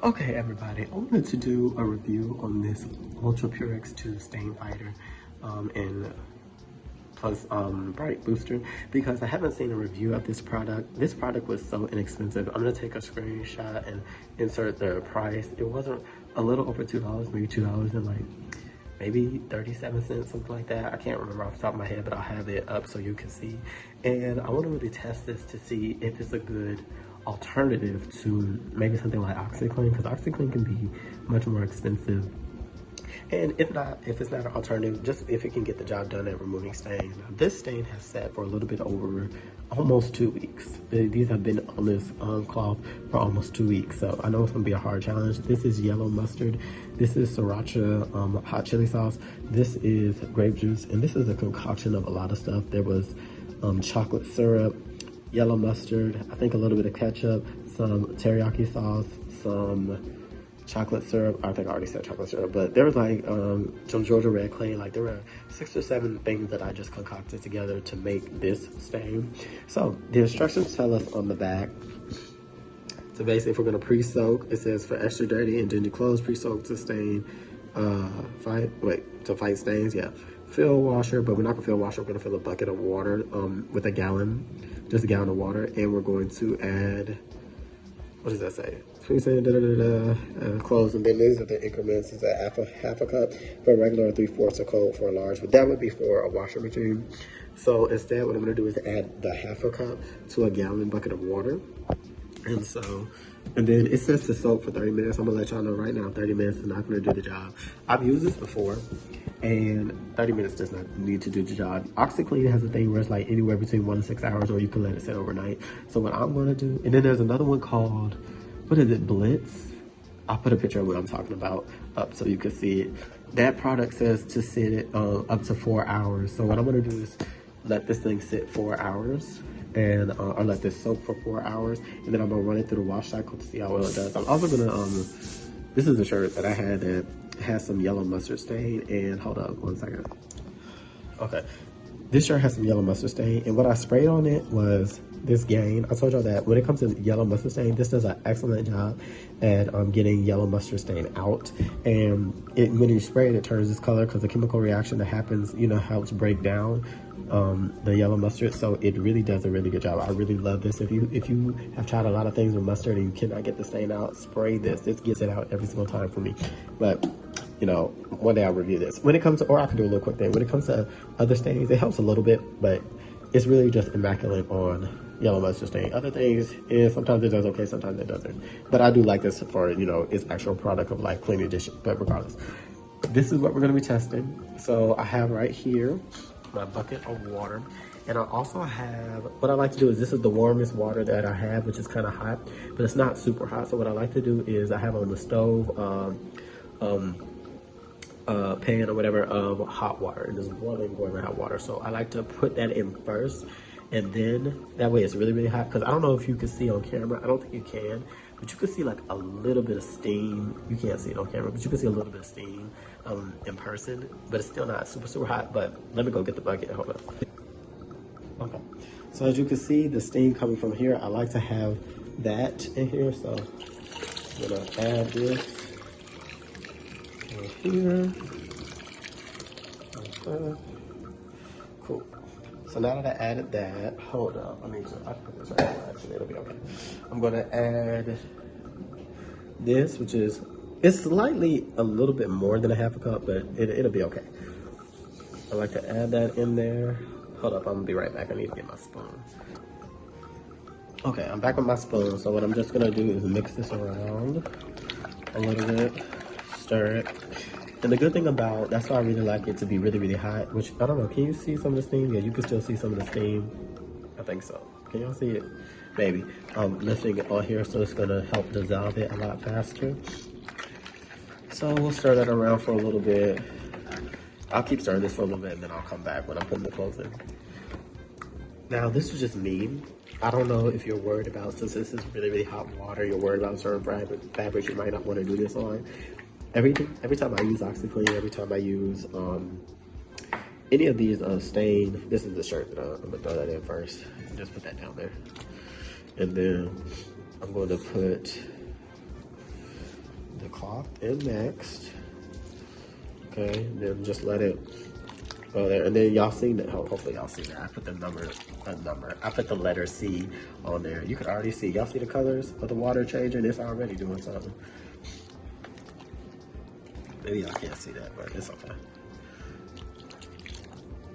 Okay, everybody, I wanted to do a review on this Ultra Purex 2 stain fighter and plus bright booster because I haven't seen a review of this product. This product was so inexpensive. I'm gonna take a screenshot and insert the price. It wasn't a little over $2, maybe $2 and like maybe 37 cents, something like that. I can't remember off the top of my head, but I'll have it up so you can see. And I want to really test this to see if it's a good alternative to maybe something like OxyClean, because OxyClean can be much more expensive. And if it's not an alternative, just if it can get the job done at removing stain. Now, this stain has sat for a little bit over almost 2 weeks. These have been on this cloth for almost 2 weeks, so I know it's gonna be a hard challenge. This is yellow mustard. This is sriracha hot chili sauce. This is grape juice, and this is a concoction of a lot of stuff. There was chocolate syrup, yellow mustard, I think a little bit of ketchup, some teriyaki sauce, some chocolate syrup. I think I already said chocolate syrup, but there was like some Georgia red clay. Like there were 6 or 7 things that I just concocted together to make this stain. So the instructions tell us on the back. So basically, if we're gonna pre-soak, it says for extra dirty and dingy clothes, pre-soak to stain, to fight stains. Yeah, fill washer, but we're not gonna fill washer. We're gonna fill a bucket of water with a gallon, just a gallon of water, and we're going to add. What does that say? Clothes, and then these are the increments. It's a half a cup for a regular, 3/4 a cup for a large, but that would be for a washing machine. So instead, what I'm gonna do is add the half a cup to a gallon bucket of water. And then it says to soak for 30 minutes. I'm gonna let y'all know right now, 30 minutes is not gonna do the job. I've used this before, and 30 minutes does not need to do the job. OxyClean has a thing where it's like anywhere between 1 to 6 hours, or you can let it sit overnight. So what I'm gonna do, and then there's another one called, what is it, Blitz? I'll put a picture of what I'm talking about up so you can see it. That product says to sit it up to 4 hours. So what I'm gonna do is let this thing sit 4 hours, and or let this soak for 4 hours, and then I'm gonna run it through the wash cycle to see how well it does. I'm also gonna this is a shirt that I had that has some yellow mustard stain, and hold up 1 second. Okay, this shirt has some yellow mustard stain, and what I sprayed on it was this Gain. I told y'all that when it comes to yellow mustard stain, this does an excellent job at getting yellow mustard stain out. And when you spray it, it turns this color because the chemical reaction that happens, you know, helps break down the yellow mustard. So it really does a really good job. I really love this. If you have tried a lot of things with mustard and you cannot get the stain out, spray this. This gets it out every single time for me. But you know, one day I'll review this. When it comes to, or I can do a little quick thing. When it comes to other stains, it helps a little bit, but it's really just immaculate on yellow mustard stain. Other things is sometimes it does okay, sometimes it doesn't. But I do like this for, you know, its actual product of like cleaning dishes. But regardless, this is what we're gonna be testing. So I have right here my bucket of water. And I also have, what I like to do is, this is the warmest water that I have, which is kind of hot, but it's not super hot. So what I like to do is I have on the stove, pan or whatever of hot water, and just boiling hot water. So I like to put that in first, and then that way it's really hot. Because I don't know if you can see on camera, I don't think you can, but you can see like a little bit of steam. You can't see it on camera, but you can see a little bit of steam in person, but it's still not super hot. But let me go get the bucket. Hold up. Okay, so as you can see the steam coming from here, I like to have that in here. So I'm gonna add this here. Okay. Cool. So now that I added that, hold up. I can put this right now. Actually, it'll be okay. I'm gonna add this, which is, it's slightly a little bit more than a half a cup, but it'll be okay. I like to add that in there. Hold up, I'm gonna be right back. I need to get my spoon. Okay, I'm back with my spoon. So what I'm just gonna do is mix this around a little bit. Stir it. And the good thing about, that's why I really like it to be really hot, which I don't know, can you see some of the steam? Yeah, you can still see some of the steam. I think so. Can y'all see it? Maybe. Lifting it on here, so it's gonna help dissolve it a lot faster. So we'll stir that around for a little bit. I'll keep stirring this for a little bit, and then I'll come back when I'm putting the clothes in. Now, this is just me. I don't know if you're worried about, since this is really hot water, you're worried about certain fabrics you might not want to do this on. Every time I use OxyClean, every time I use any of these stain, this is the shirt that I'm gonna throw that in first. Just put that down there. And then I'm going to put the cloth in next. Okay, and then just let it go there. And then y'all seen that. Hopefully y'all see that. I put the number. I put the letter C on there. You can already see. Y'all see the colors of the water changing? It's already doing something. Maybe y'all can't see that, but it's okay.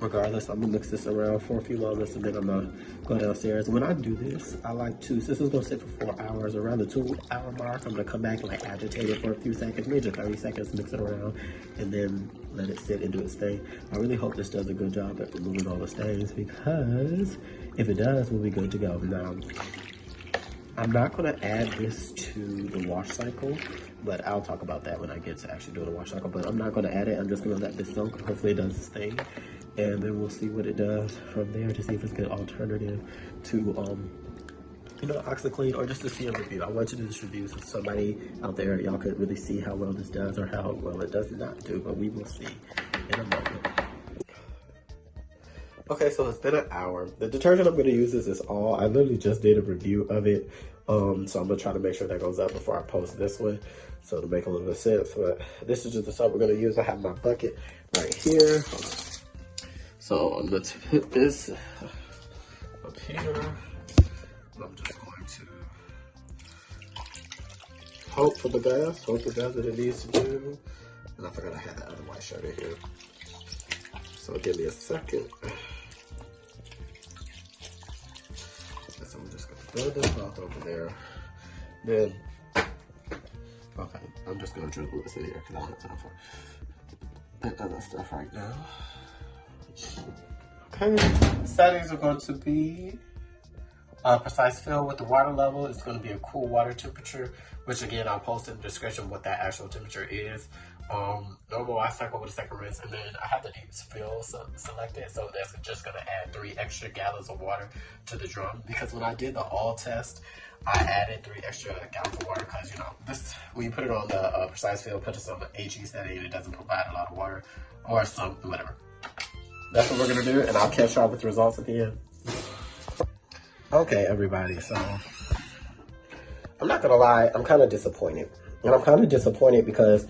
Regardless, I'm gonna mix this around for a few moments and then I'm gonna go downstairs. When I do this, I like to, since it's gonna sit for 4 hours, around the 2-hour mark, I'm gonna come back and like agitate it for a few seconds, maybe just 30 seconds, mix it around, and then let it sit and do its thing. I really hope this does a good job at removing all the stains, because if it does, we'll be good to go. Now, I'm not gonna add this to the wash cycle, but I'll talk about that when I get to actually doing the wash cycle. But I'm not gonna add it, I'm just gonna let this soak. Hopefully it does its thing. And then we'll see what it does from there to see if it's a good alternative to, OxiClean, or just to see a review. I want to do this review so somebody out there, y'all could really see how well this does or how well it does not do, but we will see in a moment. Okay, so it's been an hour. The detergent I'm going to use is all. I literally just did a review of it, so I'm going to try to make sure that goes up before I post this one, so to make a little bit of sense. But this is just the stuff we're going to use. I have my bucket right here. So I'm going to put this up here. I'm just going to hope for the best, hope it does what it needs to do. And I forgot I had that other white shirt in here. So give me a second. So I'm just going to throw this cloth over there. Then, okay, I'm just going to drizzle this in here because I don't have time for that other stuff right now. Okay, settings are going to be precise fill with the water level. It's going to be a cool water temperature, which again I'll post in the description what that actual temperature is. Normal wash cycle with a second rinse, and then I have the deep fill selected, so that's just going to add 3 extra gallons of water to the drum, because when I did the all test, I added 3 extra gallons of water because, this, when you put it on the precise fill, put it on the HE setting, it doesn't provide a lot of water, or some, whatever. That's what we're going to do, and I'll catch y'all with the results at the end. Okay, everybody, so I'm not going to lie, I'm kind of disappointed. And I'm kind of disappointed because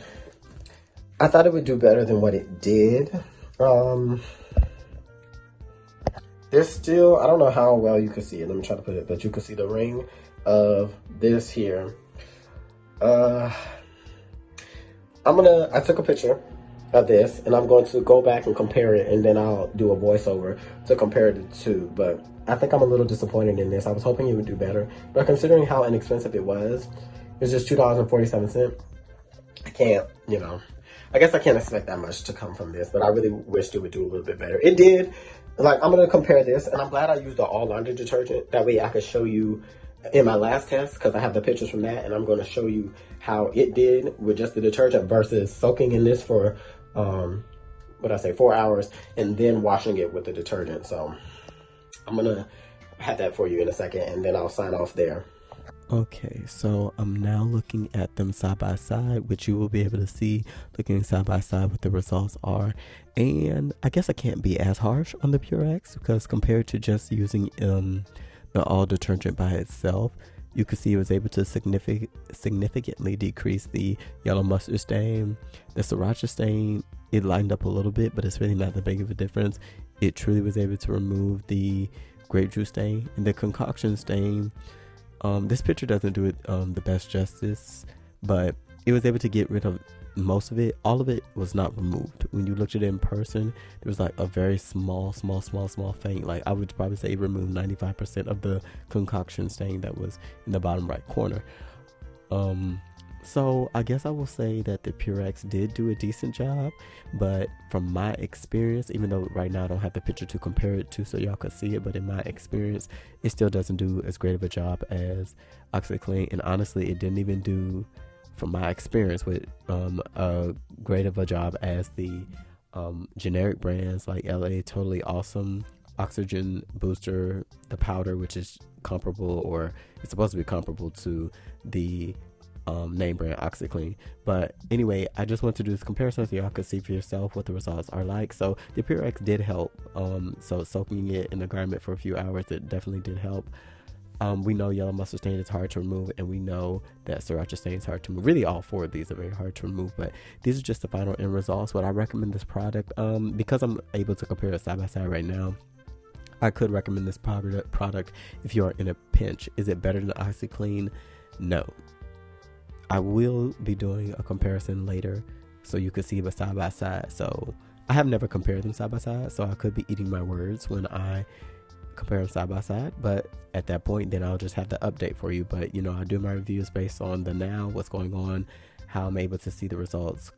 I thought it would do better than what it did. There's still, I don't know how well you can see it. Let me try to put it, but you can see the ring of this here. I took a picture of this, and I'm going to go back and compare it, and then I'll do a voiceover to compare the two. But I think I'm a little disappointed in this. I was hoping it would do better, but considering how inexpensive it was just $2.47. I can't, I guess I can't expect that much to come from this, but I really wished it would do a little bit better. It did. Like, I'm going to compare this, and I'm glad I used the all laundry detergent. That way I could show you in my last test, because I have the pictures from that, and I'm going to show you how it did with just the detergent versus soaking in this for 4 hours and then washing it with the detergent. So I'm gonna have that for you in a second, and then I'll sign off there. Okay, so I'm now looking at them side by side, which you will be able to see looking side by side what the results are. And I guess I can't be as harsh on the Purex, because compared to just using the all detergent by itself, you could see it was able to significantly decrease the yellow mustard stain. The sriracha stain, it lined up a little bit, but it's really not that big of a difference. It truly was able to remove the grape juice stain. And the concoction stain, this picture doesn't do it the best justice, but it was able to get rid of most of it. All of it was not removed. When you looked at it in person, there was like a very small faint, like I would probably say it removed 95% of the concoction stain that was in the bottom right corner. So I guess I will say that the Purex did do a decent job, but from my experience, even though right now I don't have the picture to compare it to so y'all could see it, but in my experience, it still doesn't do as great of a job as OxiClean. And honestly, it didn't even do, from my experience, with a great of a job as the generic brands like LA Totally Awesome, Oxygen Booster, the powder, which is comparable, or it's supposed to be comparable to the name brand OxiClean. But anyway, I just want to do this comparison so y'all can see for yourself what the results are like. So the Purex did help. So soaking it in the garment for a few hours, it definitely did help. We know yellow mustard stain is hard to remove, and we know that sriracha stain is hard to remove. Really, all 4 of these are very hard to remove, but these are just the final end results. Would I recommend this product? Because I'm able to compare it side by side right now, I could recommend this product if you are in a pinch. Is it better than OxyClean? No. I will be doing a comparison later so you can see it side by side. So I have never compared them side by side, so I could be eating my words when I compare them side by side, but at that point then I'll just have the update for you. But you know, I do my reviews based on the now, what's going on, how I'm able to see the results,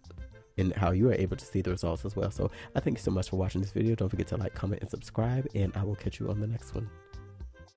and how you are able to see the results as well. So I thank you so much for watching this video. Don't forget to like, comment, and subscribe, and I will catch you on the next one.